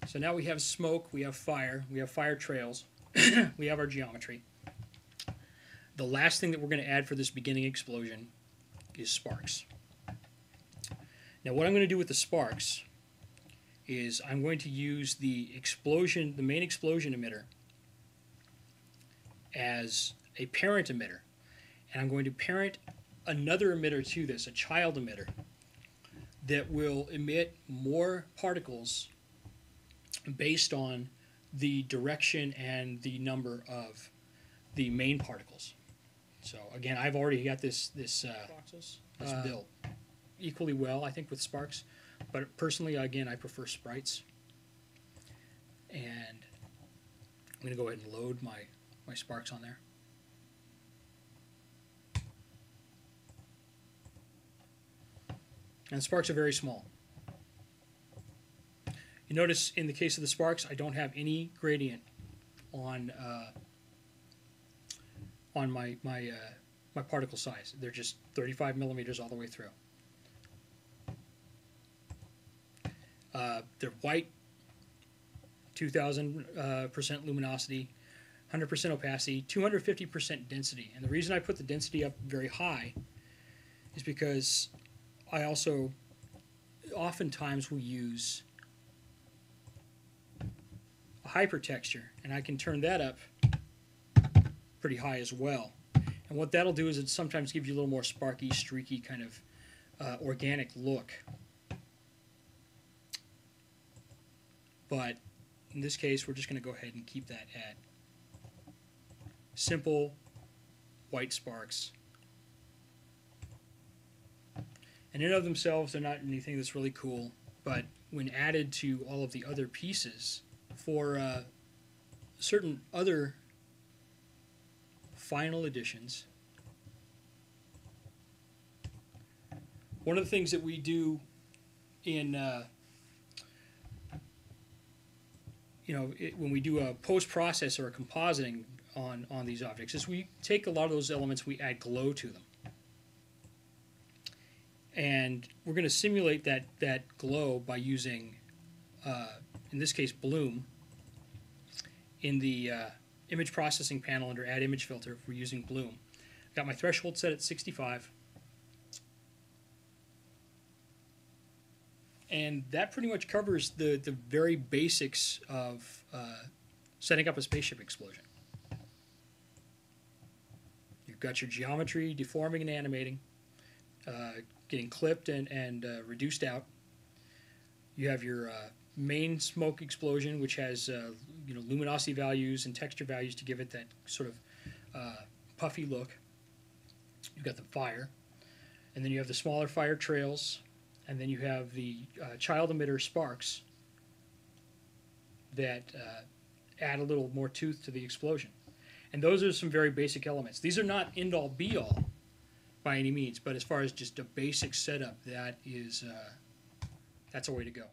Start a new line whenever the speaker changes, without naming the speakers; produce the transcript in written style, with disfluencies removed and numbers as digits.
So now we have smoke, we have fire trails, we have our geometry. The last thing that we're going to add for this beginning explosion is sparks. Now what I'm going to do with the sparks is I'm going to use the main explosion emitter as a parent emitter. And I'm going to parent another emitter to this, a child emitter, that will emit more particles based on the direction and the number of the main particles. So again, I've already got this built equally well, I think, with sparks. But personally, again, I prefer sprites. And I'm going to go ahead and load my sparks on there. And the sparks are very small. You notice in the case of the sparks, I don't have any gradient on my particle size. They're just 35 millimeters all the way through. They're white, 2,000% luminosity, 100% opacity, 250% density. And the reason I put the density up very high is because I also oftentimes will use a hypertexture, and I can turn that up pretty high as well. And what that'll do is it sometimes gives you a little more sparky, streaky kind of organic look. But in this case, we're just going to go ahead and keep that at simple white sparks. And in and of themselves, they're not anything that's really cool, but when added to all of the other pieces for certain other final additions, one of the things that we do in when we do a post-process or a compositing on these objects is we take a lot of those elements, we add glow to them. And we're going to simulate that glow by using, in this case, bloom. In the image processing panel under Add Image Filter, we're using bloom. I've got my threshold set at 65. And that pretty much covers the very basics of setting up a spaceship explosion. You've got your geometry deforming and animating, getting clipped and reduced out. You have your main smoke explosion, which has luminosity values and texture values to give it that sort of puffy look. You've got the fire, and then you have the smaller fire trails, and then you have the child emitter sparks that add a little more tooth to the explosion. And those are some very basic elements. These are not end-all be-all by any means, but as far as just a basic setup, that's a way to go.